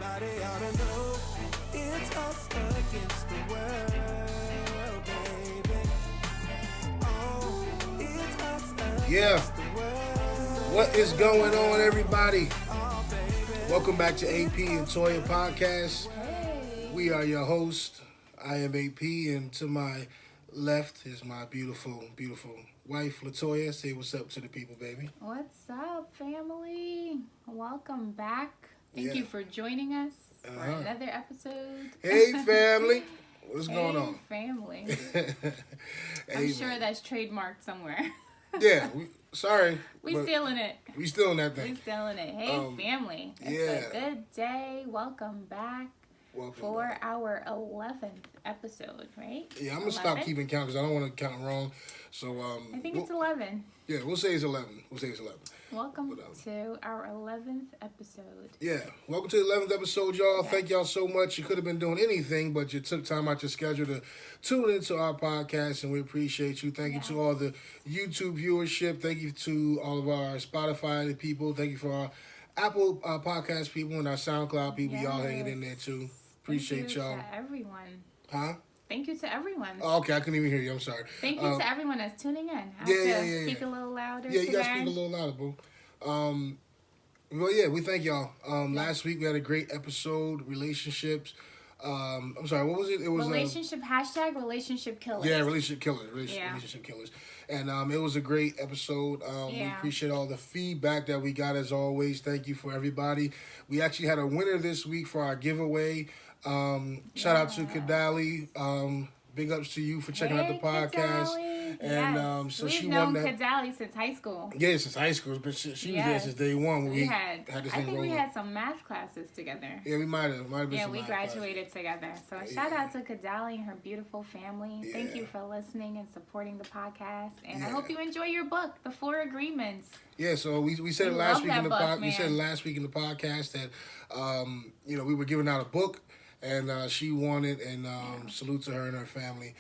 Everybody ought to know it's us against the world, baby. Oh, it's us against the world. What is going on, everybody? Welcome back to AP and Toya podcast. We are your host. I am AP, and to my left is my beautiful, beautiful wife, Latoya. Say what's up to the people, baby. What's up, family? Welcome back. Thank you for joining us for another episode. Hey, family. What's going on? Family. Hey, I'm sure that's trademarked somewhere. Yeah, sorry. We stealing it. We still in that thing. We stealing it. Hey, family. It's a good day. Welcome back. For our 11th episode, right? Yeah, I'm going to stop keeping count because I don't want to count wrong. So I think it's 11. Yeah, we'll say it's 11. Welcome to our 11th episode. Yeah, welcome to the 11th episode, y'all. Yes. Thank y'all so much. You could have been doing anything, but you took time out your schedule to tune into our podcast, and we appreciate you. Thank you to all the YouTube viewership. Thank you to all of our Spotify people. Thank you for our Apple podcast people and our SoundCloud people. Yes. Y'all hanging in there, too. Appreciate y'all. Thank you to everyone. Huh? Thank you to everyone. Oh, okay, I couldn't even hear you. I'm sorry. Thank you to everyone that's tuning in. I have to speak a little louder Yeah, you today. got to speak a little louder, boo. Well, yeah, we thank y'all. Last week we had a great episode, relationships. I'm sorry, what was it? It was relationship relationship killers. Yeah, relationship killers. Relationship killers. And it was a great episode. We appreciate all the feedback that we got as always. Thank you for everybody. We actually had a winner this week for our giveaway. Shout out to Kadali. Big ups to you for checking out the podcast. Kadali. And so we've she known won that. Kadali since high school. Yeah, since high school, but she was there since day one when we had this thing rolling. I think we had some math classes together. Yeah, we might have been. Yeah, we graduated together. So shout out to Kadali and her beautiful family. Yeah. Thank you for listening and supporting the podcast. And I hope you enjoy your book, The 4 Agreements. Yeah, so we said it last week in the podcast. We said last week in the podcast that we were giving out a book, and she won it. And salute to her and her family.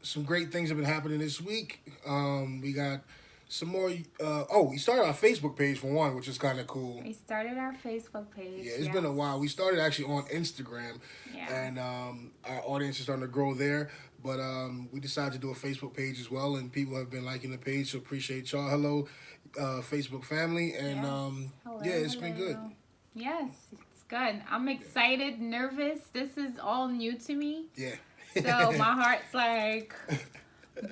Some great things have been happening this week. We got some more. We started our Facebook page for one, which is kind of cool. We started our Facebook page. Yeah, it's been a while. We started actually on Instagram, and our audience is starting to grow there. But we decided to do a Facebook page as well, and people have been liking the page, so appreciate y'all. Hello, Facebook family, and it's been good. Yes, it's good. I'm excited, nervous. This is all new to me. Yeah. So my heart's like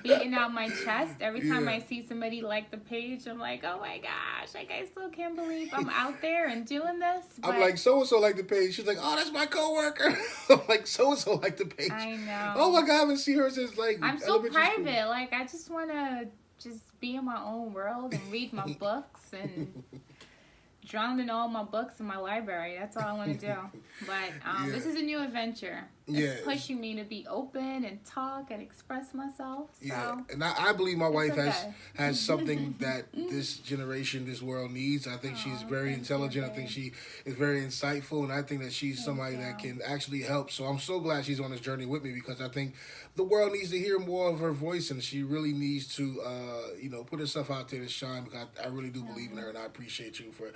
beating out my chest every time I see somebody like the page. I'm like, oh my gosh, like I still can't believe I'm out there and doing this. But I'm like, so and so like the page. She's like, oh, that's my coworker. I'm like, so and so like the page. I know. Oh my God, I haven't seen her since like. I'm so private. School. Like I just want to just be in my own world and read my books and drown in all my books in my library. That's all I want to do. But this is a new adventure. It's pushing me to be open and talk and express myself. So yeah, and I believe my wife has something that this generation, this world needs. I think she's very intelligent. I think she is very insightful, and I think that she's somebody that can actually help. So I'm so glad she's on this journey with me because I think the world needs to hear more of her voice, and she really needs to, put herself out there to shine. Because I really do believe in her, and I appreciate you for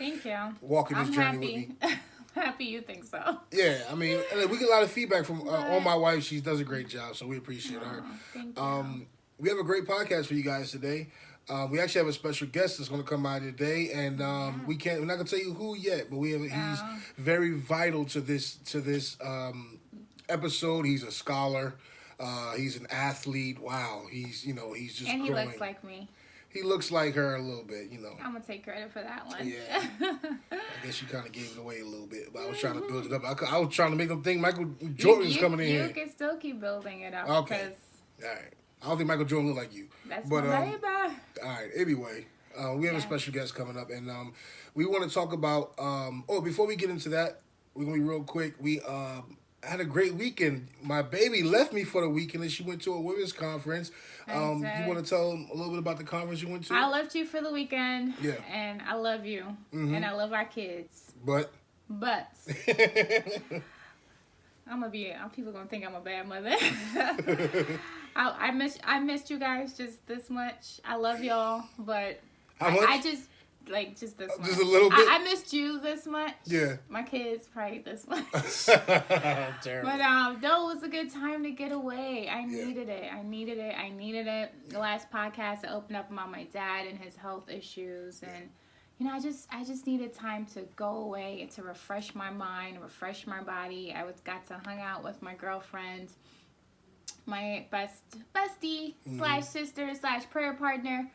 walking this journey with me. Happy you think so. Yeah, I mean, we get a lot of feedback from on my wife. She does a great job, so we appreciate her. Thank you. We have a great podcast for you guys today. We actually have a special guest that's going to come by today, and we're not going to tell you who yet, but he's very vital to this episode. He's a scholar. He's an athlete. Wow, he's just and he growing. Looks like me. He looks like her a little bit, I'm going to take credit for that one. Yeah. I guess you kind of gave it away a little bit, but I was trying to build it up. I was trying to make them think Michael Jordan's coming in here. You can still keep building it up. Okay. All right. I don't think Michael Jordan look like you. That's my baby. All right. Anyway, we have a special guest coming up, and we want to talk about... before we get into that, we're going to be real quick. We... had a great weekend. My baby left me for the weekend and she went to a women's conference. You want to tell them a little bit about the conference you went to? I left you for the weekend. Yeah. And I love you. Mm-hmm. And I love our kids. But people gonna think I'm a bad mother. I missed you guys just this much. I love y'all, but How much? I just like just this much. Just a little bit? I missed you this much. Yeah. My kids probably this much. Terrible. But no, it was a good time to get away. I needed it. The last podcast, I opened up about my dad and his health issues, and you know, I just needed time to go away and to refresh my mind, refresh my body. Got to hang out with my girlfriend, my bestie / sister / prayer partner,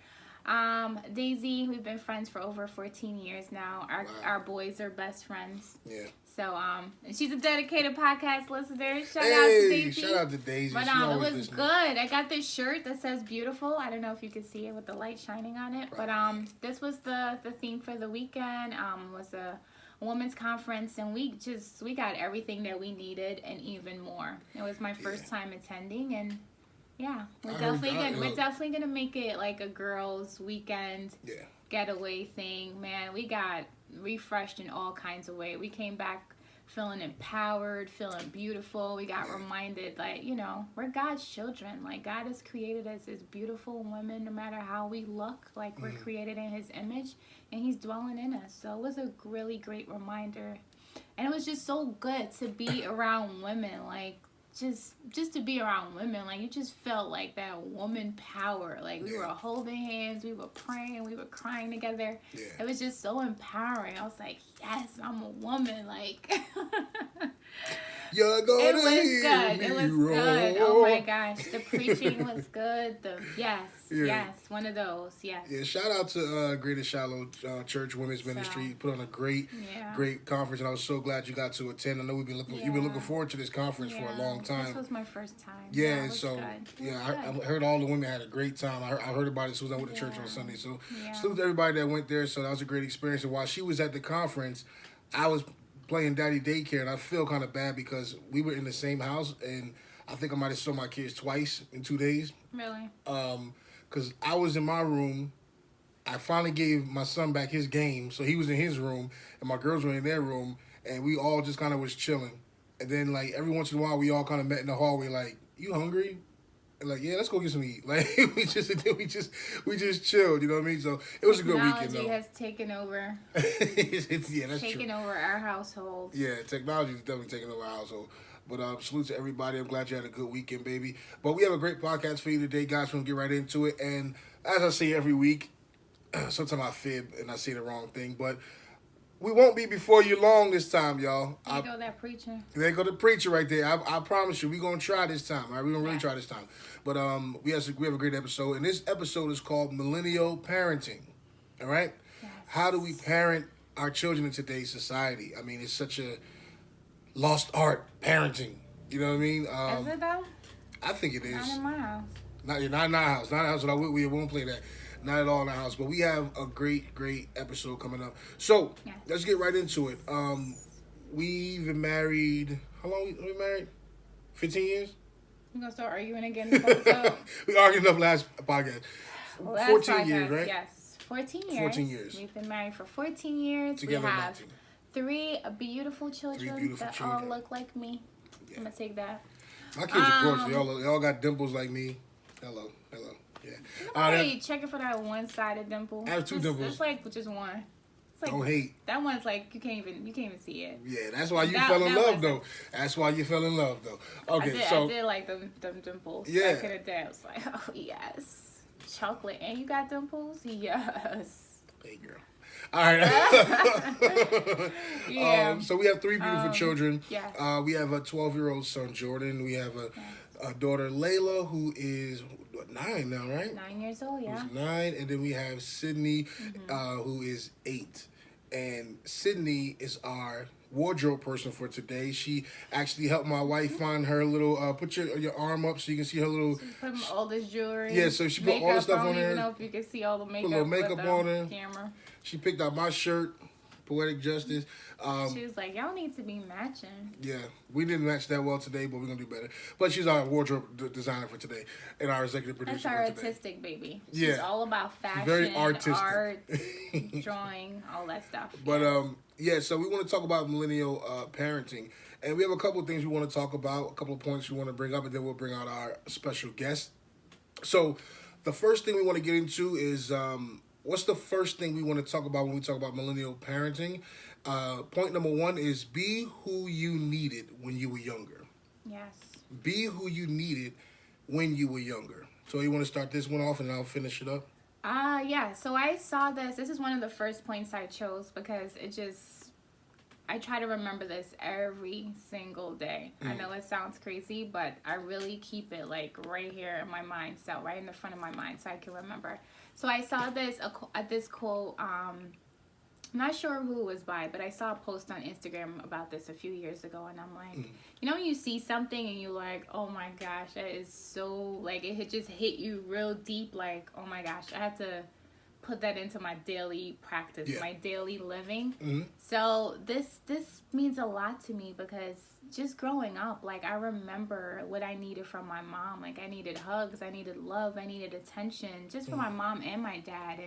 Daisy. We've been friends for over 14 years now. Our boys are best friends. Yeah. So and she's a dedicated podcast listener. Shout out to Daisy. Shout out to Daisy. But it was good. I got this shirt that says beautiful. I don't know if you can see it with the light shining on it. But this was the theme for the weekend. Was a women's conference, and we got everything that we needed and even more. It was my first time attending, and yeah, we're definitely gonna make it like a girls' weekend getaway thing. Man, we got refreshed in all kinds of ways. We came back feeling empowered, feeling beautiful. We got reminded that, you know, we're God's children. Like, God has created us as beautiful women, no matter how we look. Like, we're created in his image, and he's dwelling in us. So it was a really great reminder. And it was just so good to be around women. Like, just to be around women, like, you just felt like that woman power. Like, we were holding hands, we were praying, we were crying together. It was just so empowering. I was like, yes, I'm a woman. Like, You're gonna it was good. It was good. Oh my gosh, the preaching was good. Yes, one of those. Yes. Yeah, shout out to Greater Shiloh Church Women's Ministry. Put on a great conference, and I was so glad you got to attend. I know you've been looking forward to this conference for a long time. This was my first time. Yeah, so I heard all the women had a great time. I heard about it as soon as I went to church on Sunday. So salute to everybody that went there. So that was a great experience. And while she was at the conference, I was playing daddy daycare, and I feel kind of bad because we were in the same house, and I think I might have saw my kids twice in 2 days. Really? Because I was in my room. I finally gave my son back his game, so he was in his room, and my girls were in their room, and we all just kind of was chilling. And then, like, every once in a while, we all kind of met in the hallway, like, you hungry? And like, yeah, let's go get some eat. Like, we just chilled, you know what I mean? So it was a good weekend, though. Technology has taken over. That's taken over our household. Yeah, technology is definitely taking over our household. But salute to everybody. I'm glad you had a good weekend, baby. But we have a great podcast for you today, guys. We're going to get right into it. And as I say every week, sometimes I fib and I say the wrong thing, but we won't be before you long this time, y'all. There go that preacher. There go the preacher right there. I promise you, we're going to try this time. All right? We're going to really try this time. But we have a great episode. And this episode is called Millennial Parenting. All right? Yes. How do we parent our children in today's society? I mean, it's such a lost art, parenting. You know what I mean? Is it though? I think it is. Not in my house. Not in our house. Not in our house. We won't play that. Not at all in our house. But we have a great episode coming up. So, let's get right into it. We've been married. How long have we been married? 15 years? We're going to start arguing again this episode. We argued enough last podcast. 14 years, right? Yes. 14 years. 14 years. We've been married for 14 years. Together we have 3 beautiful children that all look like me. Yeah. I'm going to take that. My kids are gorgeous. They all got dimples like me. Hello. Yeah. Nobody checking for that one-sided dimple. I have 2 dimples. It's like just one. It's like, don't hate. That one's like you can't even see it. Yeah, that's why you fell in love though. That's why you fell in love though. Okay, I did like them dimples. Yeah. Back in the day, I was like, oh yes, chocolate, and you got dimples, yes. Hey girl. All right. Yeah. So we have 3 beautiful children. Yes. We have a 12-year-old son, Jordan. We have a daughter, Layla, who is 9 now, right? 9 years old, yeah. Who's 9, and then we have Sydney, who is 8. And Sydney is our wardrobe person for today. She actually helped my wife find her little. Put your arm up so you can see her little. She put all this jewelry. Yeah, so she put all the stuff on there. I don't even know if you can see all the makeup. Put a little makeup on her. Camera. She picked out my shirt, Poetic Justice. She was like, y'all need to be matching. Yeah, we didn't match that well today, but we're going to do better. But she's our wardrobe designer for today and our executive producer. That's our artistic baby. Yeah. She's all about fashion, very artistic. art, drawing, all that stuff. But, so we want to talk about millennial parenting. And we have a couple of things we want to talk about, a couple of points we want to bring up, and then we'll bring out our special guest. So the first thing we want to get into is what's the first thing we want to talk about when we talk about millennial parenting? Point number one is be who you needed when you were younger. Yes. Be who you needed when you were younger. So you want to start this one off and I'll finish it up? Yeah. So I saw this. This is one of the first points I chose because I try to remember this every single day. I know it sounds crazy, but I really keep it like right here in my mind, so right in the front of my mind, so I can remember. So I saw this quote. I'm not sure who it was by, but I saw a post on Instagram about this a few years ago, and I'm like, you know, when you see something and you're like, oh my gosh, that is so, like, it had just hit you real deep, like, oh my gosh, I had to put that into my daily practice, my daily living. So this means a lot to me because just growing up, like, I remember what I needed from my mom. Like, I needed hugs, I needed love, I needed attention, just from my mom and my dad.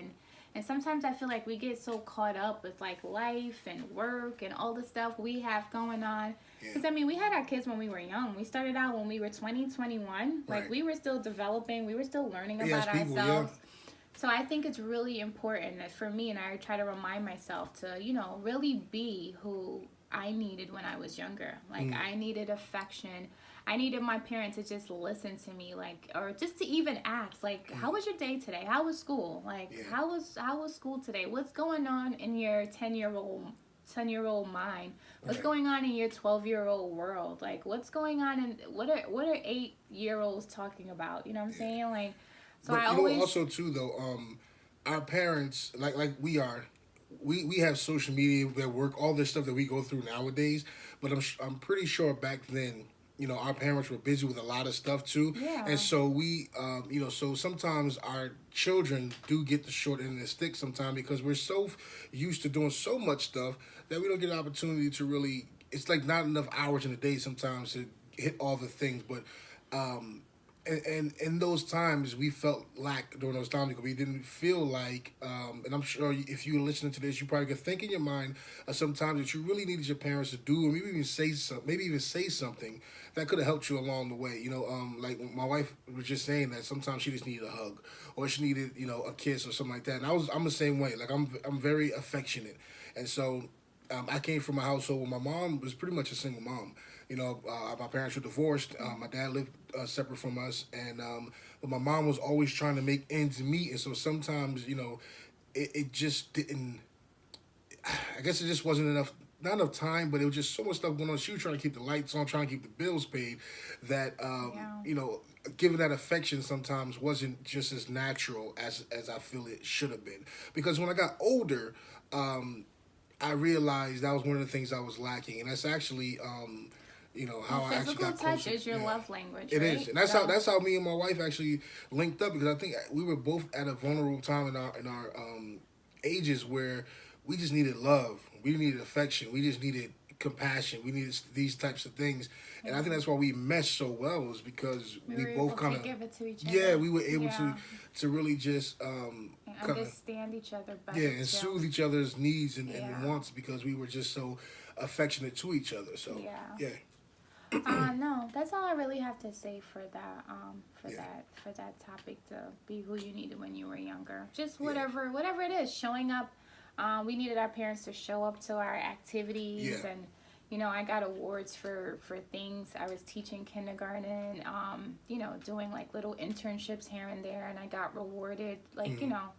And sometimes I feel like we get so caught up with like life and work and all the stuff we have going on. Because I mean, we had our kids when we were young. We started out when we were 20, 21. Like, we were still developing, we were still learning about ourselves. So I think it's really important that for me, and I try to remind myself to, you know, really be who I needed when I was younger. Like, I needed affection. I needed my parents to just listen to me, like, or just to even ask, like, how was your day today? How was school? Like, how was school today? What's going on in your 10-year-old mind? What's going on in your 12-year-old world? Like, what's going on in what are 8-year-olds talking about? You know what I'm saying? Like, so but I always also too though, our parents like we are. We have social media, their work, all this stuff that we go through nowadays. But I'm pretty sure back then, you know, our parents were busy with a lot of stuff too. Yeah. And so we, you know, so sometimes our children do get the short end of the stick sometimes because we're so used to doing so much stuff that we don't get an opportunity to really, it's like not enough hours in a day sometimes to hit all the things. But, and in those times, we felt lack during those times because we didn't feel like, and I'm sure if you're listening to this, you probably could think in your mind of some times that you really needed your parents to do, or maybe even say something that could have helped you along the way. You know, like my wife was just saying that sometimes she just needed a hug, or she needed, you know, a kiss or something like that. And I'm the same way. Like I'm very affectionate, and so I came from a household where my mom was pretty much a single mom. You know, my parents were divorced. My dad lived separate from us, and but my mom was always trying to make ends meet, and so sometimes, you know, it just didn't. I guess it just wasn't enough. Not enough time, but it was just so much stuff going on. She was trying to keep the lights on, trying to keep the bills paid. That you know, giving that affection sometimes wasn't just as natural as I feel it should have been. Because when I got older, I realized that was one of the things I was lacking, and that's actually. You know how I actually got closer. Physical touch is your love language. It right? is, and that's how me and my wife actually linked up because I think we were both at a vulnerable time in our ages where we just needed love, we needed affection, we just needed compassion, we needed these types of things, and I think that's why we meshed so well was because we both kind of give it to each other. Yeah, we were able to really just understand each other better. Yeah, and soothe each other's needs and wants because we were just so affectionate to each other. So yeah. No, that's all I really have to say for that. For that topic, to be who you needed when you were younger. Just whatever it is, showing up. We needed our parents to show up to our activities, and you know, I got awards for things. I was teaching kindergarten, you know, doing like little internships here and there, and I got rewarded, like you know,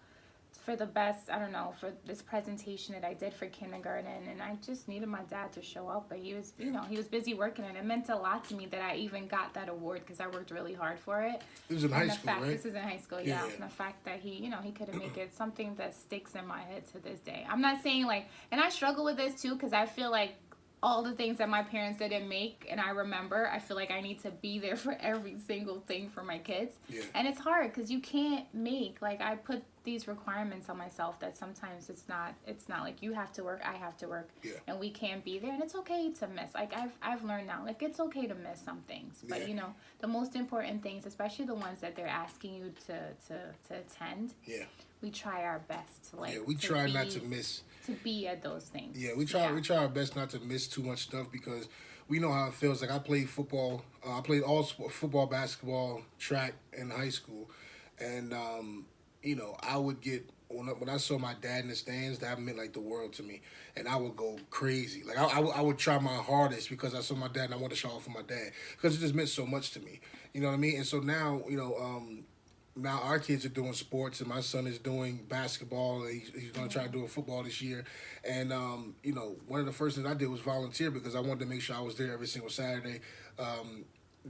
for the best, I don't know, for this presentation that I did for kindergarten, and I just needed my dad to show up, but he was, you know, he was busy working, and it meant a lot to me that I even got that award because I worked really hard for it. This was in high school, right? This is in high school, yeah. And the fact that he, you know, he could have made it something that sticks in my head to this day. I'm not saying like, and I struggle with this too because I feel like all the things that my parents didn't make and I remember, I feel like I need to be there for every single thing for my kids. And it's hard because you can't make, like, I put these requirements on myself that sometimes it's not like you have to work, I have to work, and we can't be there, and it's okay to miss. Like I've learned now, like it's okay to miss some things, but you know, the most important things, especially the ones that they're asking you to attend, we try our best to, like, we try not to miss, to be at those things. We try our best not to miss too much stuff because we know how it feels. Like I played football, I played all sport, football, basketball, track in high school, and you know, I would get when I saw my dad in the stands, that meant like the world to me, and I would go crazy. Like I would try my hardest because I saw my dad and I wanted to show off for my dad because it just meant so much to me. You know what I mean? And so now, now our kids are doing sports, and my son is doing basketball. And he's going to try to do football this year. And, one of the first things I did was volunteer because I wanted to make sure I was there every single Saturday,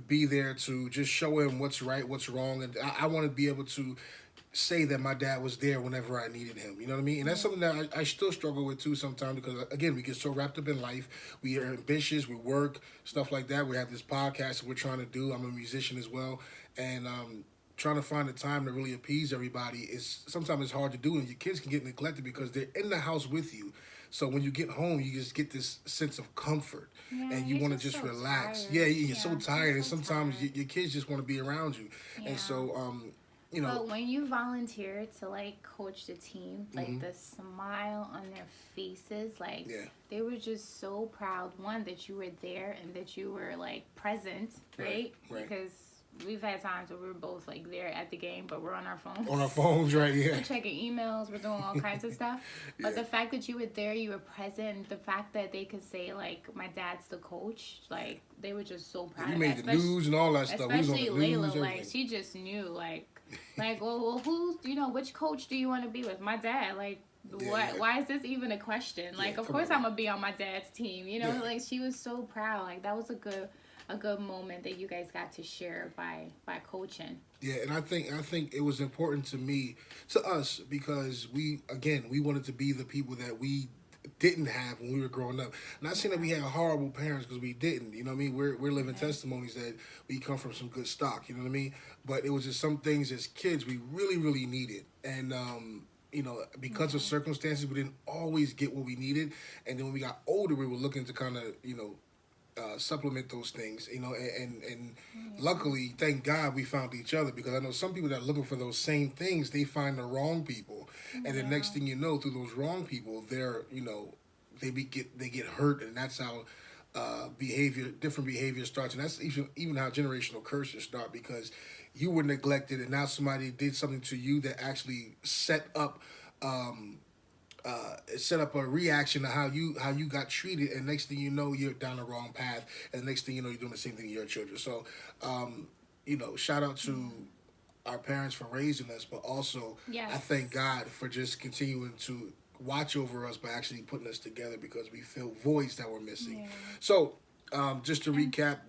be there to just show him what's right, what's wrong. And I want to be able to say that my dad was there whenever I needed him. You know what I mean? And that's something that I still struggle with too sometimes because, again, we get so wrapped up in life. We are ambitious. We work, stuff like that. We have this podcast that we're trying to do. I'm a musician as well. And trying to find the time to really appease everybody is sometimes it's hard to do. And your kids can get neglected because they're in the house with you. So when you get home, you just get this sense of comfort, and you want to just so relax. Tired. Yeah, you're so tired, and so sometimes tired. your kids just want to be around you. Yeah. And so, But when you volunteer to like coach the team, like the smile on their faces, like they were just so proud. One, that you were there and that you were like present, right? Because we've had times where we're both like there at the game, but we're on our phones. On our phones, right? Yeah. We're checking emails. We're doing all kinds of stuff. But the fact that you were there, you were present. The fact that they could say like, "My dad's the coach," like they were just so proud. You made the news and all that stuff. Especially Layla, news, like she just knew, like, well, who's, which coach do you want to be with? My dad, like. Why is this even a question? Like, of course I'm gonna be on my dad's team. Like she was so proud. Like that was a good moment that you guys got to share by coaching. Yeah, and I think it was important to us, because we wanted to be the people that we didn't have when we were growing up. Not saying that we had horrible parents, because we didn't. You know what I mean? We're living testimonies that we come from some good stock. You know what I mean? But it was just some things as kids we really, really needed, and because of circumstances, we didn't always get what we needed. And then when we got older, we were looking to kind of, supplement those things, and luckily, thank God, we found each other, because I know some people that are looking for those same things, they find the wrong people. And the next thing you know, through those wrong people, they get hurt, and that's how different behavior starts. And that's even how generational curses start, because you were neglected, and now somebody did something to you that actually set up a reaction to how you got treated, and next thing you know, you're down the wrong path, and the next thing you know, you're doing the same thing to your children. So, shout out to our parents for raising us, but also I thank God for just continuing to watch over us by actually putting us together, because we fill voids that were missing. Yeah. So, just to recap,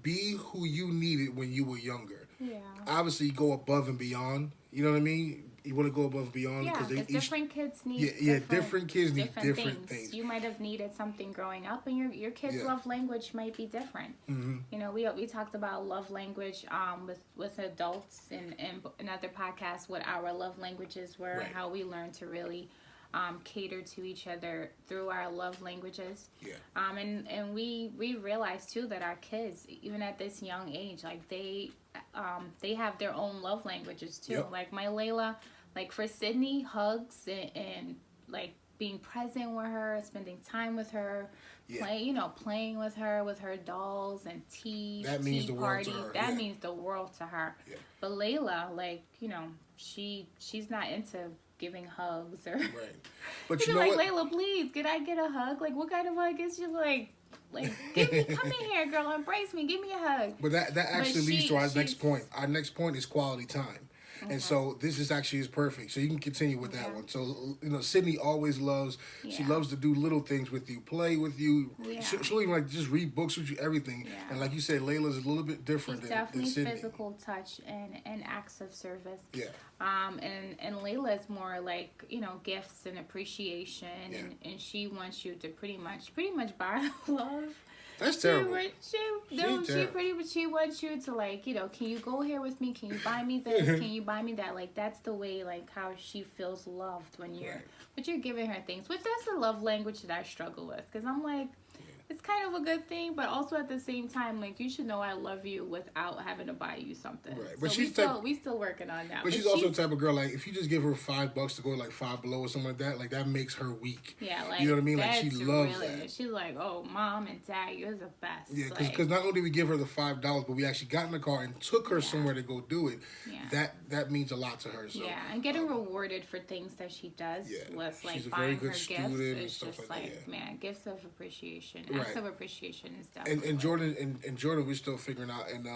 be who you needed when you were younger. Yeah. Obviously, go above and beyond. You know what I mean? You want to go above and beyond, because different kids need different kids need different things. You might have needed something growing up, and your kids' love language might be different. We talked about love language with adults and other podcasts, what our love languages were, how we learned to really cater to each other through our love languages. Yeah. And we realized too that our kids, even at this young age, like they have their own love languages too. Yep. Like my Layla, like for Sydney, hugs and like being present with her, spending time with her, playing with her dolls and tea. That means the world to her. That means the world to her. Yeah. But Layla, like, she's not into giving hugs or But she's like, Layla, please, could I get a hug? Like, what kind of hug is she like? Like, come in here, girl, embrace me, give me a hug. But that actually leads to our next point. Our next point is quality time. Okay. And so this is perfect. So you can continue with that one. So, Sydney always loves, she loves to do little things with you, play with you. Yeah. She'll even just read books with you, everything. Yeah. And like you said, Layla's a little bit different than Sydney. Physical touch and acts of service. Yeah. And Layla is more like, gifts and appreciation, and she wants you to pretty much buy love. That's terrible. She wants you to, like, can you go here with me? Can you buy me this? Can you buy me that? Like, that's the way, like, how she feels loved when you're giving her things. Which that's a love language that I struggle with, because I'm like, it's kind of a good thing, but also at the same time, like, you should know I love you without having to buy you something. Right, but so we still working on that. But she's also the type of girl, like, if you just give her $5 to go like Five Below or something like that makes her week. Yeah, like, you know what I mean? Like, she loves really, that. She's like, oh, mom and dad, you're the best. Yeah, because not only did we give her the $5, but we actually got in the car and took her somewhere to go do it. Yeah. That means a lot to her. So, yeah, and getting rewarded for things that she does with, like, she's a buying very good her student gifts and is stuff just like that, man, gifts of appreciation, Right. acts of appreciation is definitely. And Jordan, we're still figuring out, and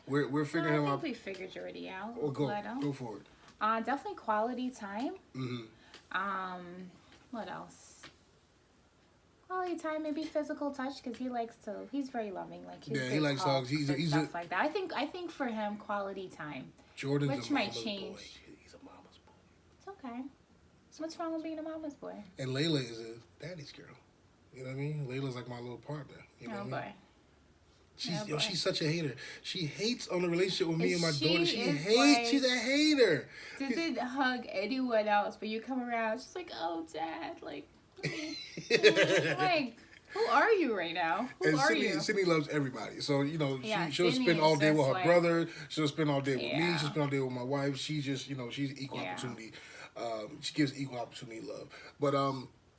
we're figuring him out. I think we figured Jordy out. Oh, go for it. Definitely quality time. Mm-hmm. What else? Quality time, maybe physical touch, because he's very loving. Like, he likes dogs. He's stuff like that. I think for him, quality time. Jordan's which a might mama's change. boy. He's a mama's boy. It's okay. So what's wrong with being a mama's boy? And Layla is a daddy's girl. You know what I mean? Layla's like my little partner. You know what I mean? She's such a hater. She hates on the relationship with me and my daughter. She hates. She's a hater. Doesn't hug anyone else, but you come around, she's like, "Oh, Dad, like, like, who are you right now? Who are you?" Sydney loves everybody, so she'll spend all day with her brother. She'll spend all day with me. She'll spend all day with my wife. She's just she's equal opportunity. She gives equal opportunity love. But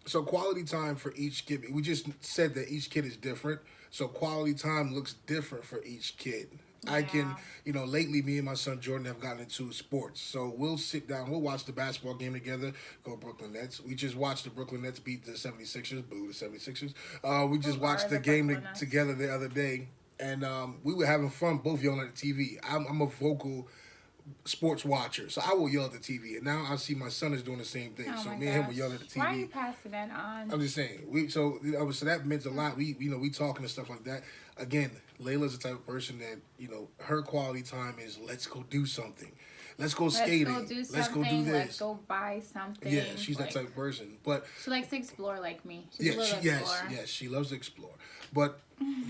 so quality time for each kid. We just said that each kid is different. So quality time looks different for each kid. Yeah. I can, lately me and my son Jordan have gotten into sports. So we'll sit down, we'll watch the basketball game together, go Brooklyn Nets. We just watched the Brooklyn Nets beat the 76ers, boo the 76ers. We just watched the game together the other day, and we were having fun both yelling at the TV. I'm a vocal sports watcher, so I will yell at the TV, and now I see my son is doing the same thing. So me and him will yell at the TV. Why are you passing that on? I'm just saying. So that meant a lot. We talking and stuff like that. Again, Layla's the type of person that her quality time is let's go do something, let's go skating, let's go do this, let's go buy something. Yeah, she's that type of person. But she likes to explore like me. Yes, she loves to explore. But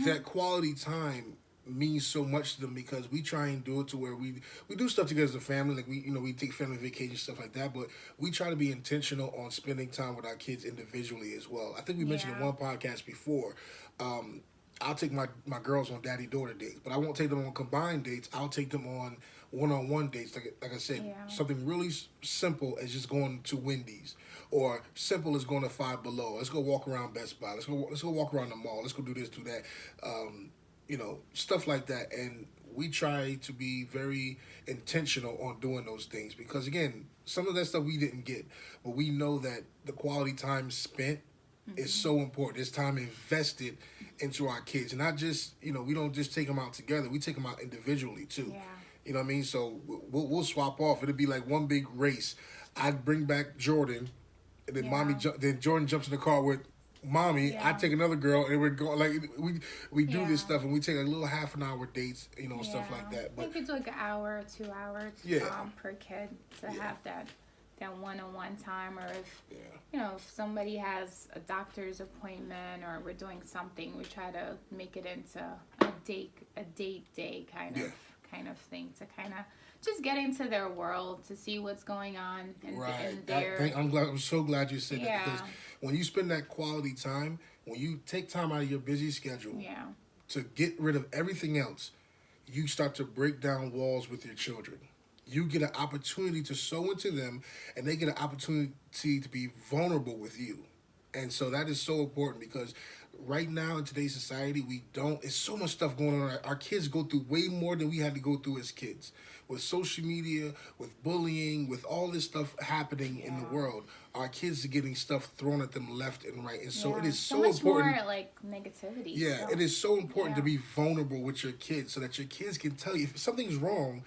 that quality time means so much to them because we try and do it to where we do stuff together as a family, like we take family vacations, stuff like that, but we try to be intentional on spending time with our kids individually as well. I think we mentioned in one podcast before, I'll take my girls on daddy-daughter dates, but I won't take them on combined dates. I'll take them on one-on-one dates, like I said, something really simple as just going to Wendy's, or simple as going to Five Below. Let's go walk around Best Buy. Let's go walk around the mall. Let's go do this, do that. Stuff like that. And we try to be very intentional on doing those things because, again, some of that stuff we didn't get, but we know that the quality time spent is so important. It's time invested into our kids. And not just, we don't just take them out together. We take them out individually, too. Yeah. You know what I mean? So we'll swap off. It'll be like one big race. I'd bring back Jordan, and then then Jordan jumps in the car with Mommy. I take another girl, and we're going like we do this stuff, and we take a little half an hour dates, stuff like that. But we could do like an hour or 2 hours per kid to have that one-on-one time, or if if somebody has a doctor's appointment or we're doing something, we try to make it into a date day kind of thing to kind of just get into their world, to see what's going on in their. I'm so glad you said that, because when you spend that quality time, when you take time out of your busy schedule to get rid of everything else, you start to break down walls with your children. You get an opportunity to sow into them, and they get an opportunity to be vulnerable with you. And so that is so important, because right now in today's society, it's so much stuff going on. Our kids go through way more than we had to go through as kids. With social media, with bullying, with all this stuff happening in the world, our kids are getting stuff thrown at them left and right. And so it is so much important. More like negativity. Yeah, it is so important to be vulnerable with your kids so that your kids can tell you if something's wrong.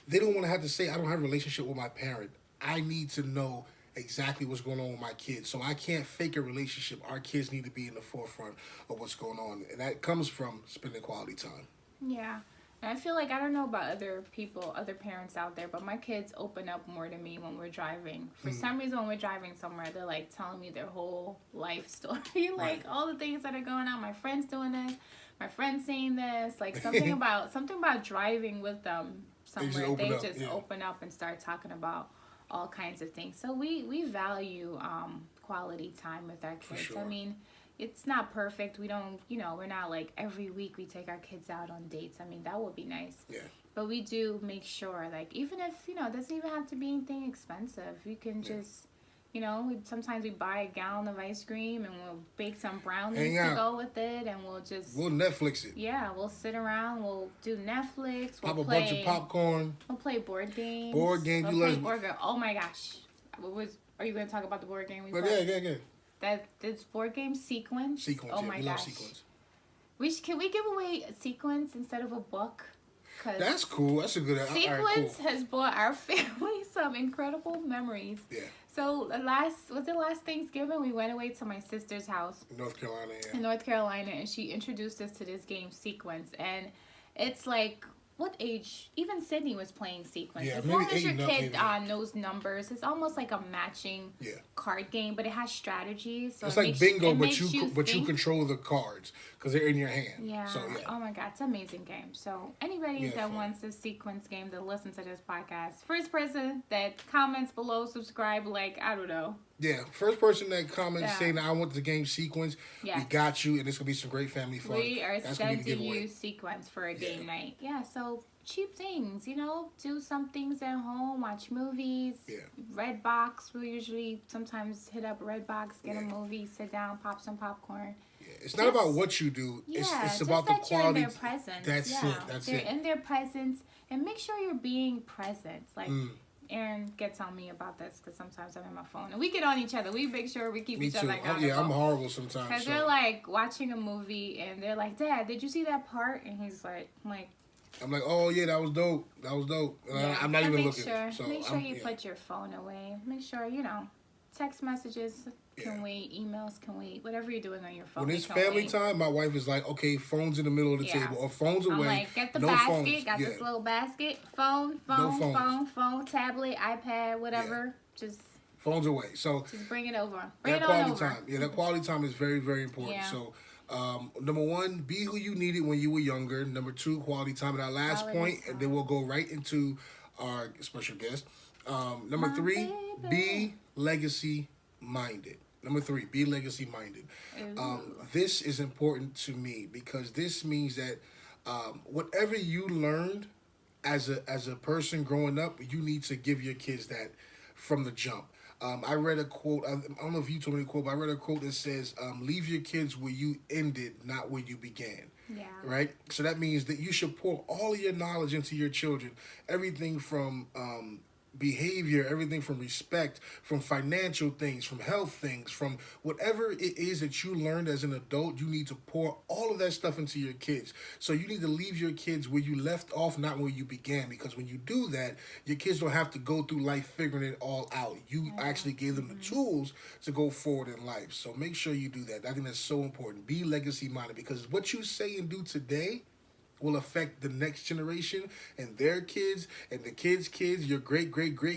They don't want to have to say, I don't have a relationship with my parent. I need to know exactly what's going on with my kids. So I can't fake a relationship. Our kids need to be in the forefront of what's going on. And that comes from spending quality time. Yeah. And I feel like, I don't know about other people, other parents out there, but my kids open up more to me when we're driving. For some reason, when we're driving somewhere, they're like telling me their whole life story. Like all the things that are going on. My friend's doing this. My friend's saying this. Like something about driving with them somewhere. They just open up and start talking about all kinds of things. So we value quality time with our kids. Sure. I mean, it's not perfect. We don't, we're not like every week we take our kids out on dates. I mean, that would be nice. Yeah. But we do make sure, like, even if, it doesn't even have to be anything expensive. You can just, sometimes we buy a gallon of ice cream and we'll bake some brownies to go with it, and we'll Netflix it. Yeah, we'll sit around, we'll do Netflix. Pop a bunch of popcorn. We'll play board games. We'll play board game. Oh my gosh. Are you going to talk about the board game we played? Yeah. This board game Sequence. Oh my gosh. Sequence. Can we give away a Sequence instead of a book? That's cool. That's a good idea. Sequence has brought our family some incredible memories. Yeah. So last Thanksgiving, we went away to my sister's house in North Carolina. Yeah. In North Carolina, and she introduced us to this game Sequence, and it's like, what age? Even Sydney was playing Sequence. Yeah, as long as your kid knows numbers, it's almost like a matching card game, but it has strategies. So it's like bingo, but you control the cards because they're in your hand. Yeah. So, yeah. Oh my God, it's an amazing game. So anybody that wants a Sequence game to listen to this podcast, first person that comments below, subscribe, I don't know. Yeah, first person that comments saying I want the game Sequence, we got you, and it's gonna be some great family fun. We are sending you Sequence for a game night. Yeah, so cheap things, do some things at home, watch movies. Yeah. Redbox, we'll usually sometimes hit up Redbox, get a movie, sit down, pop some popcorn. Yeah. It's not about what you do. It's about the quality. You're in their presence. That's it. They're in their presence, and make sure you're being present. Aaron gets on me about this because sometimes I'm on my phone. And we get on each other. We make sure we keep each other accountable. Yeah, I'm horrible sometimes. Because they're watching a movie and they're like, Dad, did you see that part? And he's like, I'm like, oh yeah, that was dope. Yeah, I'm not even looking. Make sure you put your phone away. Make sure, text messages can wait, emails can wait, whatever you're doing on your phone. When it's family time, my wife is like, okay, phone's in the middle of the table or phone's away. I'm like, get the basket, got this little basket, phone, tablet, iPad, whatever. Just phones away. So just bring it over. That quality time. Yeah, that quality time is very, very important. Yeah. So number one, be who you needed when you were younger. Number two, quality time. And our last point, and then we'll go right into our special guest. Number three, be legacy minded. Number three, be legacy minded. This is important to me because this means that whatever you learned as a person growing up, you need to give your kids that from the jump. I read a quote. I don't know if you told me the quote, but I read a quote that says, "Leave your kids where you ended, not where you began." Yeah. Right. So that means that you should pour all of your knowledge into your children. Everything from behavior, everything from respect, from financial things, from health things, from whatever it is that you learned as an adult, you need to pour all of that stuff into your kids. So you need to leave your kids where you left off, not where you began, because when you do that, your kids don't have to go through life figuring it all out. You actually gave them the tools to go forward in life. So make sure you do that. I think that's so important. Be legacy minded, because what you say and do today will affect the next generation and their kids and the kids' kids, your great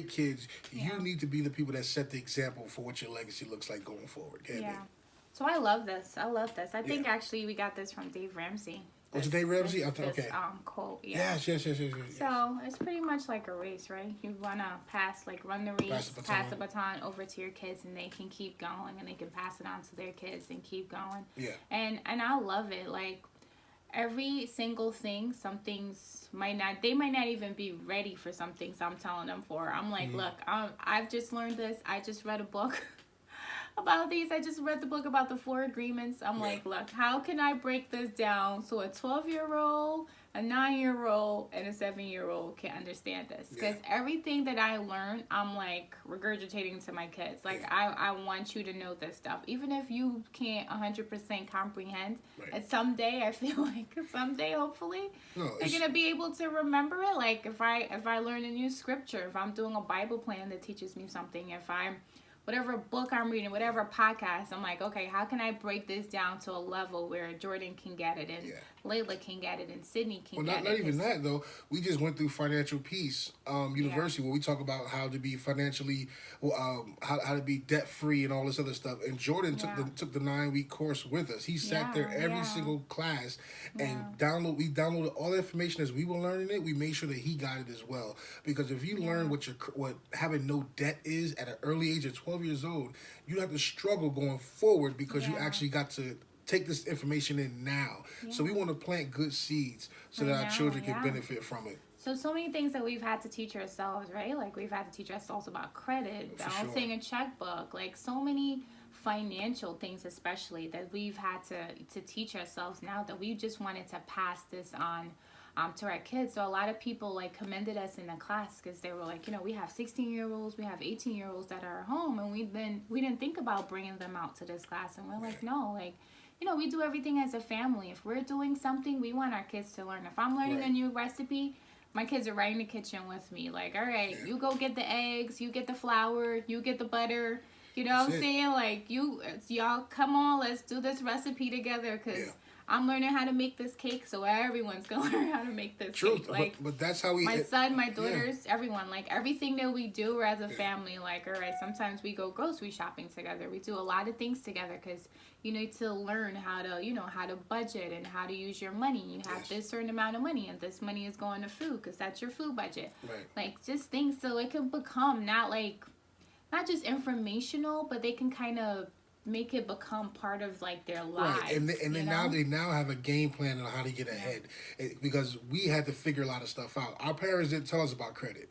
kids. Yeah. You need to be the people that set the example for what your legacy looks like going forward. Yeah. So I love this. I think actually we got this from Dave Ramsey. Was it Dave Ramsey? Okay. Quote. Yeah. Yes. So it's pretty much like a race, right? You want to run the race, pass the baton over to your kids, and they can keep going, and they can pass it on to their kids and keep going. Yeah. And I love it. Every single thing, some things might not even be ready for some things I'm telling them for. I'm like, look, I've just learned this. I just read a book about these. I just read the book about the 4 agreements. I'm like, look, how can I break this down so a 12-year-old, a 9-year-old, and a 7-year-old can understand this? Because everything that I learned, I'm regurgitating to my kids. I want you to know this stuff. Even if you can't 100% comprehend, and someday, I feel like hopefully, they're going to be able to remember it. If I learn a new scripture, if I'm doing a Bible plan that teaches me something, if I'm whatever book I'm reading, whatever podcast, I'm like, okay, how can I break this down to a level where Jordan can get it and Layla can get it and Sydney can get it? Not even that, though. We just went through Financial Peace University where we talk about how to be financially, how to be debt-free and all this other stuff. And Jordan took the 9-week course with us. He sat there every single class and we downloaded all the information as we were learning it. We made sure that he got it as well. Because if you learn what having no debt is at an early age of 12, 12 years old, you have to struggle going forward because you Yeah. actually got to take this information in now. So we want to plant good seeds so Right that our now, children can yeah. benefit from it. So many things that we've had to teach ourselves, right? Like we've had to teach ourselves about credit, For balancing sure. a checkbook, like so many financial things, especially that we've had to teach ourselves now that we just wanted to pass this on to our kids. So a lot of people like commended us in the class because they were like, you know, we have 16-year-olds, we have 18-year-olds that are at home, and we didn't think about bringing them out to this class, and we're like, no, like, you know, we do everything as a family. If we're doing something, we want our kids to learn. If I'm learning a new recipe, my kids are right in the kitchen with me. Like, all right, you go get the eggs, you get the flour, you get the butter. You know what I'm saying? Like, y'all come on, let's do this recipe together because I'm learning how to make this cake, so everyone's going to learn how to make this cake. Like, but that's how we... My son, my daughters, everyone. Like, everything that we do as a family, like, all right, sometimes we go grocery shopping together. We do a lot of things together because you need to learn how to, you know, how to budget and how to use your money. You have this certain amount of money, and this money is going to food because that's your food budget. Right. Like, just things so it can become not just informational, but they can kind of make it become part of like their lives. Right, and then now they have a game plan on how to get ahead, because we had to figure a lot of stuff out. Our parents didn't tell us about credit.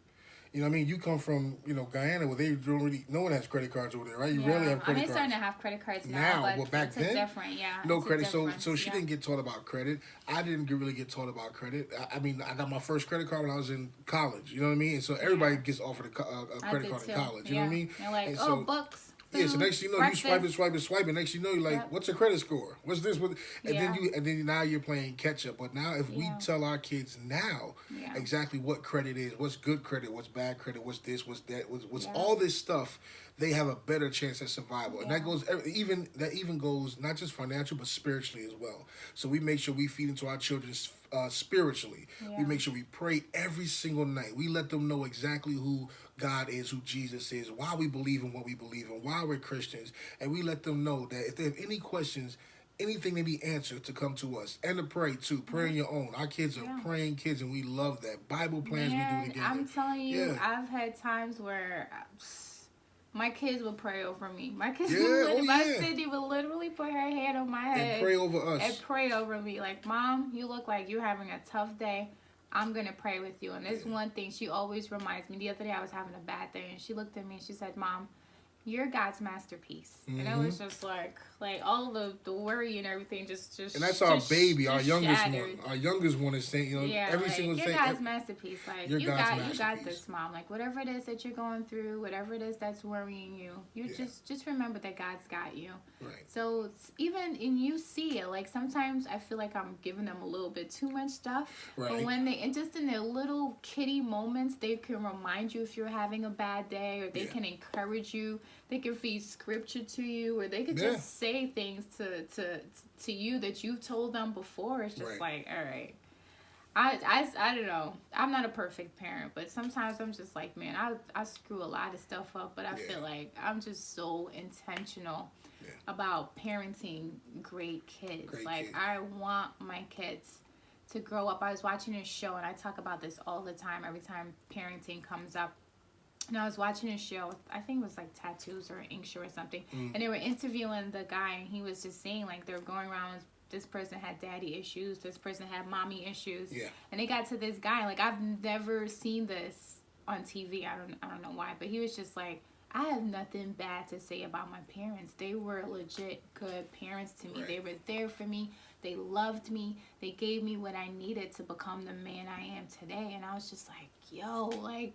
You know what I mean? You come from, you know, Guyana where they don't really, no one has credit cards over there, right? You rarely have credit cards. They're starting to have credit cards now, but well, back it's then, different, no credit. So she didn't get taught about credit. I didn't really get taught about credit. I mean, I got my first credit card when I was in college. You know what I mean? And so everybody gets offered a credit card in college. You know what I mean? They're like, and oh, books. Yeah, so next thing you know, you swipe, and next thing you know, you're like, what's a credit score? What's this? And then now you're playing catch up. But now if we tell our kids now exactly what credit is, what's good credit, what's bad credit, what's this, what's that, what's all this stuff, they have a better chance at survival. And that even goes not just financial but spiritually as well. So we make sure we feed into our children spiritually. We make sure we pray every single night. We let them know exactly who God is, who Jesus is, why we believe in what we believe in, why we're Christians. And we let them know that if they have any questions, anything they need answered, to come to us. And to pray too. Pray on your own. Our kids are praying kids, and we love that. Bible plans we do together. I'm telling you, I've had times where my kids would pray over me. My kids my Cindy would literally put her hand on my head and pray over us. And pray over me. Like, Mom, you look like you're having a tough day. I'm going to pray with you. And there's one thing she always reminds me. The other day I was having a bad day, and she looked at me and she said, Mom, you're God's masterpiece. And it was just like all the worry and everything just and that's our baby, our youngest shattered. one. Our youngest one is saying, you know, every single you're thing. God's masterpiece. Like, you got this, Mom. Like, whatever it is that you're going through, whatever it is that's worrying you, just remember that God's got you. Right. So even and you see it. Like, sometimes I feel like I'm giving them a little bit too much stuff. Right. But when and just in their little kitty moments, they can remind you if you're having a bad day, or they can encourage you. They can feed scripture to you, or they can just say things to you that you've told them before. It's just like, all right. I don't know. I'm not a perfect parent, but sometimes I'm just like, man, I screw a lot of stuff up, but I feel like I'm just so intentional about parenting great kids. I want my kids to grow up. I was watching a show, and I talk about this all the time, every time parenting comes up. And I was watching a show, I think it was like Tattoos or Ink Show or something, and they were interviewing the guy, and he was just saying, like, they were going around, this person had daddy issues, this person had mommy issues, and they got to this guy, like, I've never seen this on TV, I don't know why, but he was just like, I have nothing bad to say about my parents. They were legit good parents to me. They were there for me. They loved me. They gave me what I needed to become the man I am today. And I was just like, yo, like,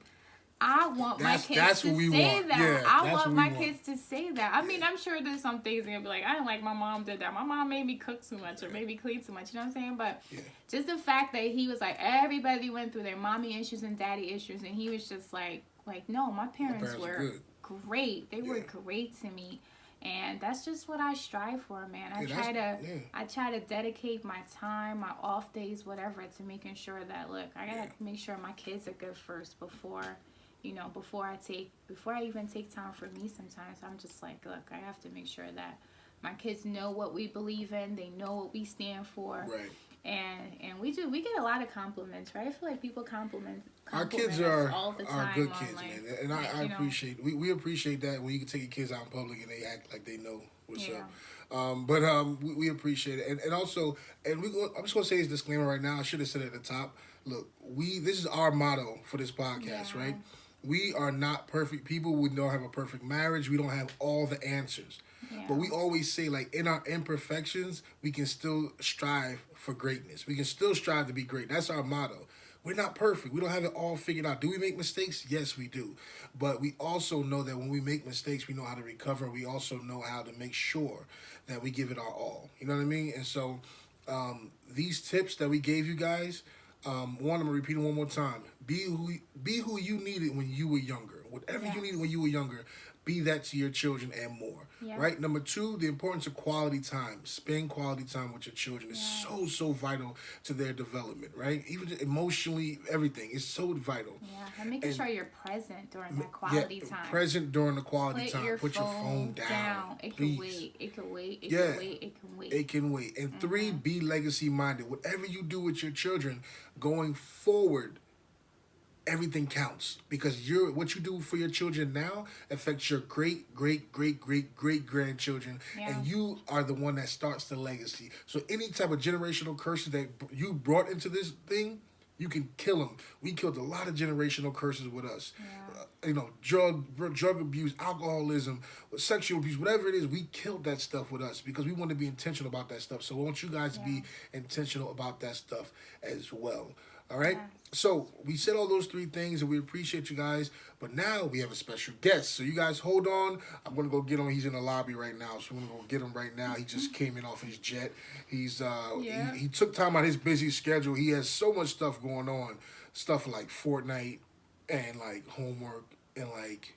I want my kids to say that. Yeah, I want my kids to say that. I mean, I'm sure there's some things they're going to be like, I don't like my mom did that. My mom made me cook too much or made me clean too much. You know what I'm saying? But just the fact that he was like, everybody went through their mommy issues and daddy issues. And he was just like, no, my parents were great. They were great to me. And that's just what I strive for, man. I try to dedicate my time, my off days, whatever, to making sure that, look, I got to make sure my kids are good first before I even take time for me. Sometimes I'm just like, look, I have to make sure that My kids know what we believe in. They know what we stand for. Right. And we get a lot of compliments, right? I feel like people compliment our kids us all the time good on, kids, like, man, and I appreciate we appreciate that when you can take your kids out in public and they act like they know what's up. But we appreciate it, and also, I'm just gonna say this disclaimer right now. I should have said it at the top. Look, this is our motto for this podcast, right? We are not perfect people. We don't have a perfect marriage. We don't have all the answers. Yeah. But we always say, like, in our imperfections, we can still strive for greatness. We can still strive to be great. That's our motto. We're not perfect. We don't have it all figured out. Do we make mistakes? Yes, we do. But we also know that when we make mistakes, we know how to recover. We also know how to make sure that we give it our all. You know what I mean? And so these tips that we gave you guys, I'm going to repeat them one more time. Be who you needed when you were younger. Whatever you needed when you were younger, be that to your children and more. Yeah. Right? Number 2, the importance of quality time. Spend quality time with your children. It's so vital to their development, right? Even emotionally, everything. It's so vital. Yeah, and making sure you're present during that quality time. Present during the quality time. Put your phone down. It can wait. It can wait. It can wait. And 3, be legacy minded. Whatever you do with your children going forward, everything counts, because what you do for your children now affects your great grandchildren, and you are the one that starts the legacy. So any type of generational curses that you brought into this thing, you can kill them. We killed a lot of generational curses with us. Drug abuse, alcoholism, sexual abuse, whatever it is, we killed that stuff with us because we want to be intentional about that stuff. So I want you guys to be intentional about that stuff as well. All right? Yeah. So we said all those 3 things, and we appreciate you guys. But now we have a special guest. So you guys hold on. I'm going to go get him. He's in the lobby right now. So we're going to go get him right now. He just came in off his jet. He's he took time out of his busy schedule. He has so much stuff going on. Stuff like Fortnite and like homework and like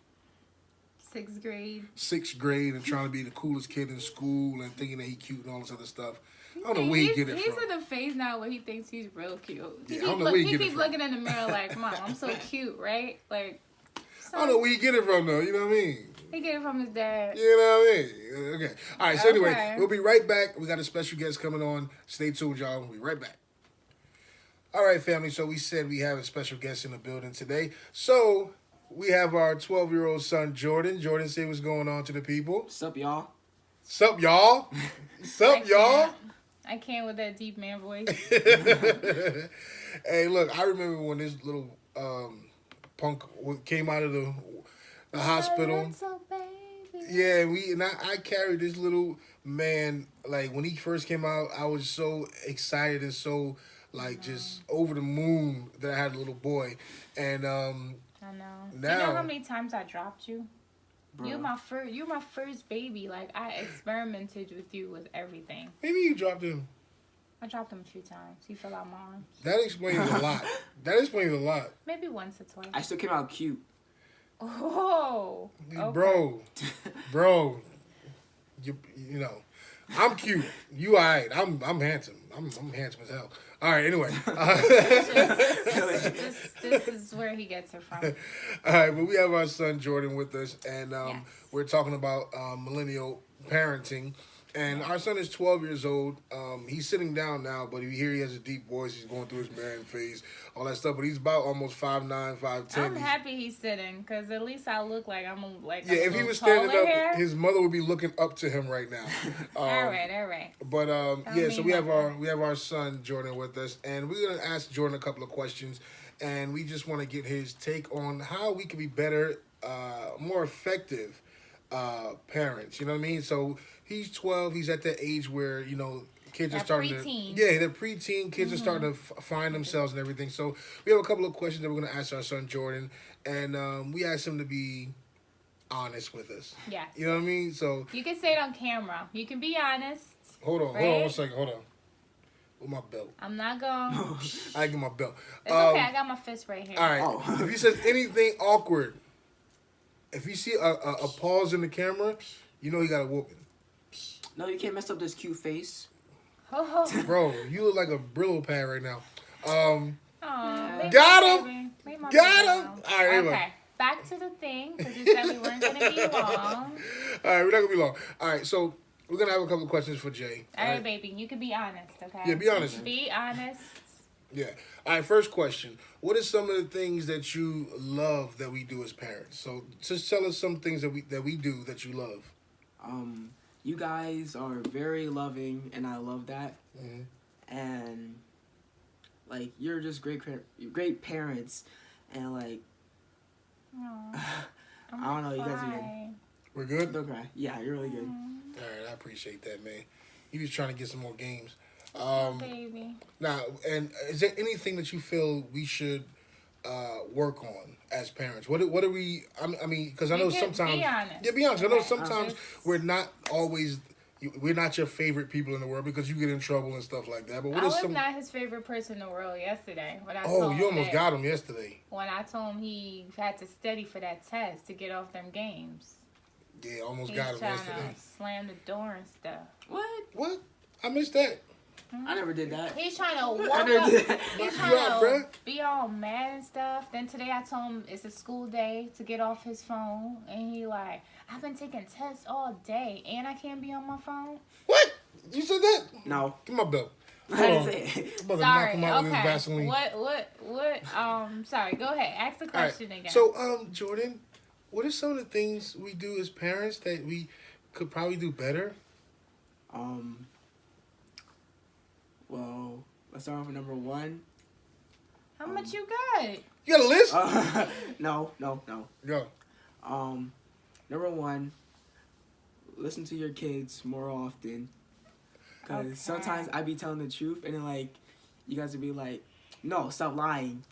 6th grade and trying to be the coolest kid in school and thinking that he's cute and all this other stuff. I don't know where he get it from. He's in a phase now where he thinks he's real cute. I don't know where he get it from. He keeps looking in the mirror like, Mom, I'm so cute, right? Like, I don't know where he get it from, though. You know what I mean? He get it from his dad. You know what I mean? Okay. All right. So anyway, we'll be right back. We got a special guest coming on. Stay tuned, y'all. We'll be right back. All right, family. So we said we have a special guest in the building today. So we have our 12-year-old son, Jordan. Jordan, say what's going on to the people. What's up, y'all? Sup, y'all? Sup, y'all? I can't with that deep man voice. Hey, look, I remember when this little punk came out of the hospital. Yeah, I carried this little man. Like, when he first came out, I was so excited and so, like, just over the moon that I had a little boy. And I know. Do you know how many times I dropped you? Bro. You're my first baby. Like, I experimented with you with everything. Maybe you dropped him. I dropped him a few times. He fell out my arms. That explains a lot. That explains a lot. Maybe once or twice. I still came out cute. Oh. Okay. Bro. You know, I'm cute. You alright. I'm handsome. I'm handsome as hell. All right, anyway. This is where he gets it from. All right, but we have our son Jordan with us, and we're talking about millennial parenting. And our son is 12 years old. He's sitting down now, but if you hear he has a deep voice, he's going through his marrying phase, all that stuff. But he's about almost 5'9", 5'10". I'm happy he's sitting, because at least I look like I'm if he was standing up, his mother would be looking up to him right now. All right. But so we have our son Jordan with us, and we're gonna ask Jordan a couple of questions, and we just want to get his take on how we can be better, more effective parents. You know what I mean? So he's 12. He's at that age where, kids are starting pre-teen. They're preteen. Kids are starting to find themselves and everything. So we have a couple of questions that we're going to ask our son Jordan, and we asked him to be honest with us. Yeah. You know what I mean? So you can say it on camera. You can be honest. Hold on 1 second. Hold on. With my belt. I'm not going. I get my belt. It's okay. I got my fist right here. All right. If he says anything awkward, if you see a pause in the camera, you know he got a whooping. No, you can't mess up this cute face. Bro, you look like a Brillo pad right now. Got him! Got him! All right, anyway. Okay, back to the thing, because you said we weren't going to be long. All right, we're not going to be long. All right, so We're gonna have a couple of questions for Jay. All right, baby. You can be honest, okay? Yeah, be honest. Be honest. Yeah. All right, first question. What are some of the things that you love that we do as parents? So just tell us some things that we do that you love. You guys are very loving, and I love that. Mm-hmm. And like you're just great parents, and like I don't know, you guys are good. We're good? Don't cry. Yeah, you're really good. All right, I appreciate that, man. You just trying to get some more games. Baby. Now, and is there anything that you feel we should work on as parents? What are we? I mean, because I know sometimes. Be honest. Yeah, be honest. I know Okay. sometimes we're not always. We're not your favorite people in the world because you get in trouble and stuff like that. But what I is was some? not his favorite person in the world yesterday. When I Oh, told you almost that, got him yesterday. When I told him he had to study for that test to get off them games. Yeah, almost He's got him trying yesterday. to slam the door and stuff. What? I missed that. I never did that. He's trying to walk I never up. did that. He's You out, trying bruh? to be all mad and stuff. Then today I told him it's a school day to get off his phone. And he like, I've been taking tests all day and I can't be on my phone. What? You said that? No. Give my belt. I Hold on. didn't say it. I'm about to knock Sorry. him out with his Okay. Vaseline. What? Sorry. Go ahead. Ask the All right. question again. So, Jordan, what are some of the things we do as parents that we could probably do better? Well, let's start off with number one. How much you got? You got a list? No. Go. Number one, listen to your kids more often. Because Okay. sometimes I be telling the truth, and then, like, you guys would be like, no, stop lying.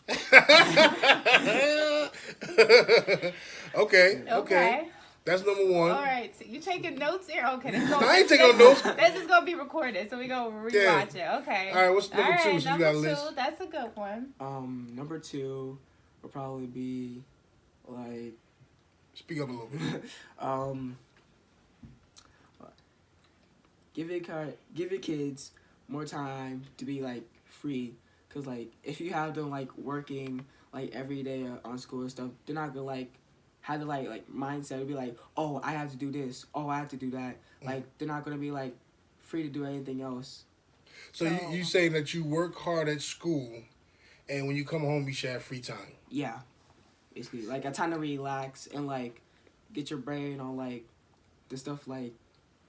Okay. That's number one. All right. So you taking notes here? Okay. I ain't taking no notes. This is going to be recorded, so we're going to rewatch it. Okay. All right, what's number two? So you got a list. Two, that's a good one. Number two would probably be, like, Speak up a little bit. give your kids more time to be like free, cause like if you have them like working like every day on school and stuff, they're not gonna like have the like mindset to be like, oh, I have to do this, oh, I have to do that. Like they're not gonna be like free to do anything else. So you saying that you work hard at school, and when you come home, you should have free time. Yeah, basically like a time to relax and like get your brain on like the stuff like.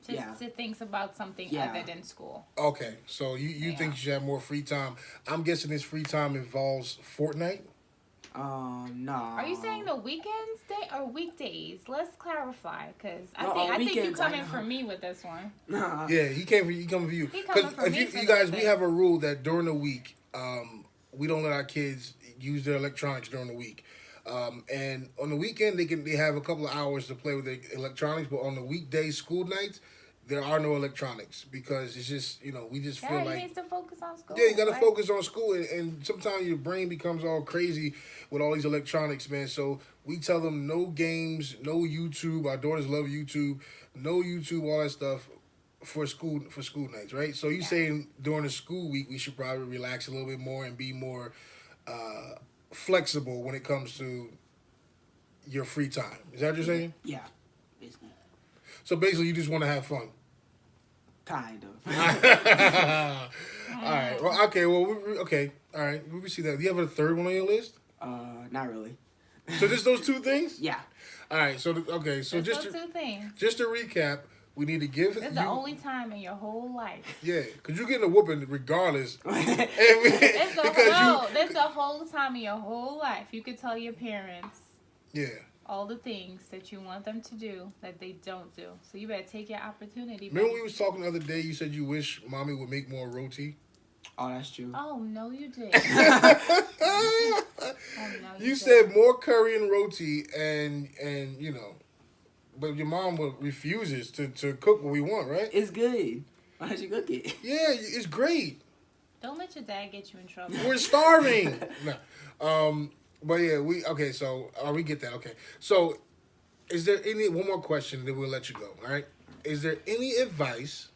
Just to think about something other than school. Okay, so you think you should have more free time. I'm guessing this free time involves Fortnite? No. Are you saying the weekends day or weekdays? Let's clarify, because No, I think you weekends, coming for me with this one. Yeah, he coming for you. He coming for me if for you guys, this we thing. have a rule that during the week, we don't let our kids use their electronics during the week. And on the weekend, they have a couple of hours to play with their electronics, but on the weekday school nights, there are no electronics because it's just, we just feel Yeah, like... he needs to focus on school. Yeah, you got to right? focus on school, and sometimes your brain becomes all crazy with all these electronics, man. So we tell them no games, no YouTube. Our daughters love YouTube. No YouTube, all that stuff for school nights, right? So you saying during the school week we should probably relax a little bit more and be more flexible when it comes to your free time. Is that what you're saying? Yeah, basically. So basically, you just want to have fun. Kind of. All right. Well, okay. Well, okay. All right. We see that. Do you have a third one on your list? Not really. So just those two things? Yeah. All right. So okay. So Just those two things. just to recap, we need to give. This is the only time in your whole life. Yeah, because you're getting a whooping regardless. It's because the whole time in your whole life. You could tell your parents Yeah. all the things that you want them to do that they don't do. So you better take your opportunity. Remember baby. we was talking the other day. You said you wish mommy would make more roti. Oh, that's true. Oh, no, you did. You said more curry and roti, and but your mom refuses to cook what we want, right? It's good. Why don't you cook it? Yeah, it's great. Don't let your dad get you in trouble. We're starving. No. But yeah, so we get that. Okay. So is there one more question, then we'll let you go, all right? Is there any advice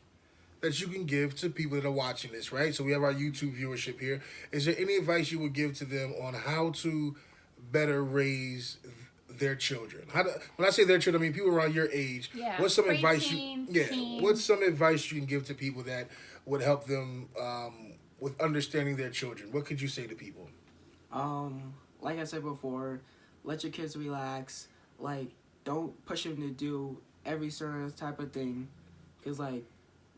that you can give to people that are watching this, right? So we have our YouTube viewership here. Is there any advice you would give to them on how to better raise their children? When I say their children, I mean people around your age. Yeah. What's some advice Preteens, you? Yeah. teens. What's some advice you can give to people that would help them with understanding their children? What could you say to people? Like I said before, let your kids relax. Like, don't push them to do every certain type of thing, because like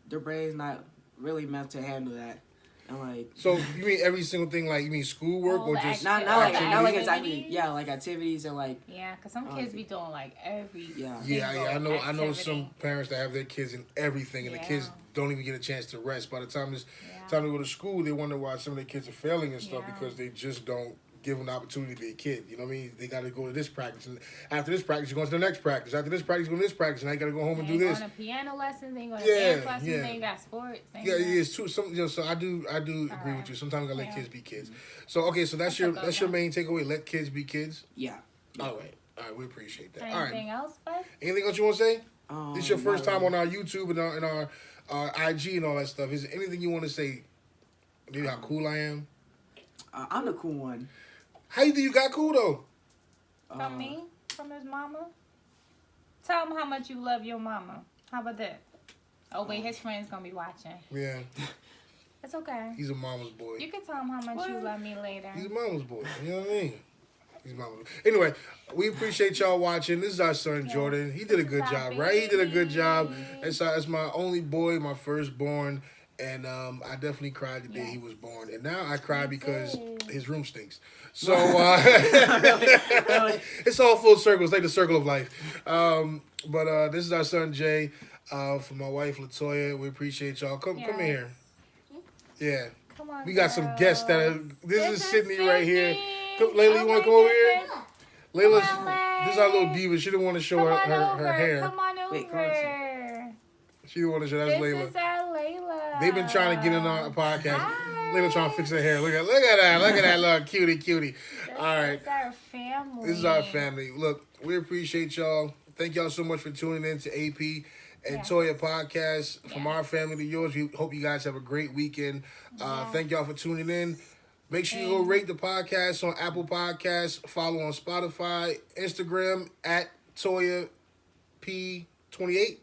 their brain's not really meant to handle that. And like, so you mean every single thing? Like you mean schoolwork or just not like exactly, yeah, like activities and like, yeah, because some kids be doing like every I know activity. some parents that have their kids in everything, and the kids don't even get a chance to rest. By the time it's time to go to school, they wonder why some of their kids are failing and stuff because they just don't give them the opportunity to be a kid. You know what I mean? They got to go to this practice, and after this practice, you're going to the next practice. After this practice, you're going to this practice, and now you got to go home and do this. Going to piano lessons, then you going to dance lessons, then you got sports. It's true. So I do agree with you. Sometimes I gotta let kids be kids. So okay, so that's your main takeaway. Let kids be kids. Yeah. All right. We appreciate that. Anything else, bud? Anything else you want to say? This is your first time on our YouTube and our IG and all that stuff. Is there anything you want to say? Maybe how cool I am. I'm the cool one. How you think you got cool though? From me? From his mama? Tell him how much you love your mama. How about that? Oh wait, his friend's gonna be watching. Yeah. It's okay. He's a mama's boy. You can tell him how much you love me later. He's a mama's boy. You know what I mean? He's mama's boy. Anyway, we appreciate y'all watching. This is our son Jordan. He did a good job, right? He did a good job. It's my only boy, my firstborn. And I definitely cried the day he was born. And now I cry because his room stinks. So it's all full circle. It's like the circle of life. But this is our son Jay. For my wife Latoya. We appreciate y'all. Come in here. Yeah. Come on, we got some guests that are... This is Sydney right here. Sydney. Layla, you want to come over here? Layla's... Come on, This is our little diva. She didn't want to show her hair. Come on over. Wait, come on. She didn't want to show. That's Layla. This is our Layla. They've been trying to get in on a podcast. Hi. Layla trying to fix her hair. Look at that. Look at that little cutie. All right. This is our family. This is our family. Look, we appreciate y'all. Thank y'all so much for tuning in to AP and Toya podcast. From our family to yours, we hope you guys have a great weekend. Thank y'all for tuning in. Make sure you go rate the podcast on Apple Podcasts. Follow on Spotify, Instagram at Toya P28.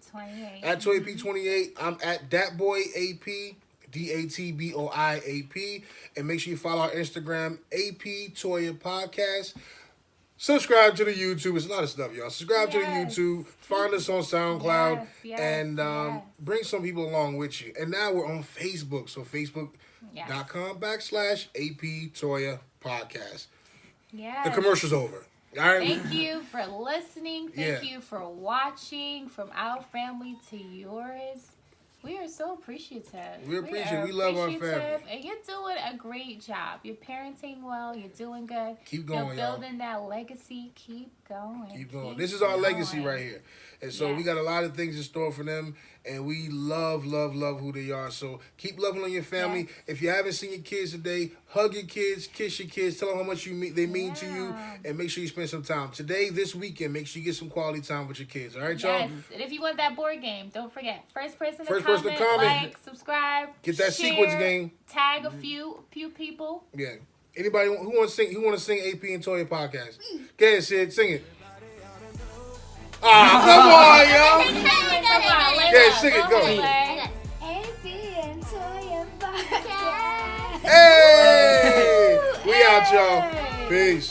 At Toya P28. I'm at DatBoyAP. DATBOIAP. And make sure you follow our Instagram, AP Toya Podcast. Subscribe to the YouTube. It's a lot of stuff, y'all. Subscribe to the YouTube. Find us on SoundCloud. And bring some people along with you. And now we're on Facebook. So Facebook.com/AP Toya Podcast. The commercial's over. All right. Thank you for listening. Thank you for watching. From our family to yours. We are so appreciative. We appreciate it. We love our family. And you're doing a great job. You're parenting well. You're doing good. Keep going, You're building that legacy. Keep going. Keep going. This is our legacy right here. And so we got a lot of things in store for them. And we love who they are. So keep loving on your family. Yes. If you haven't seen your kids today, hug your kids, kiss your kids, tell them how much they mean to you, and make sure you spend some time. Today, this weekend, make sure you get some quality time with your kids. All right, y'all? Yes. And if you want that board game, don't forget. First person to comment, like, subscribe, get that share, sequence game. Tag a few people. Yeah. Anybody who want to sing AP and Toya podcast? Go ahead, Sid, sing it. Ah, come on, y'all. Yeah, sing it, go. AP and Toya podcast. Hey! We out, y'all. Peace.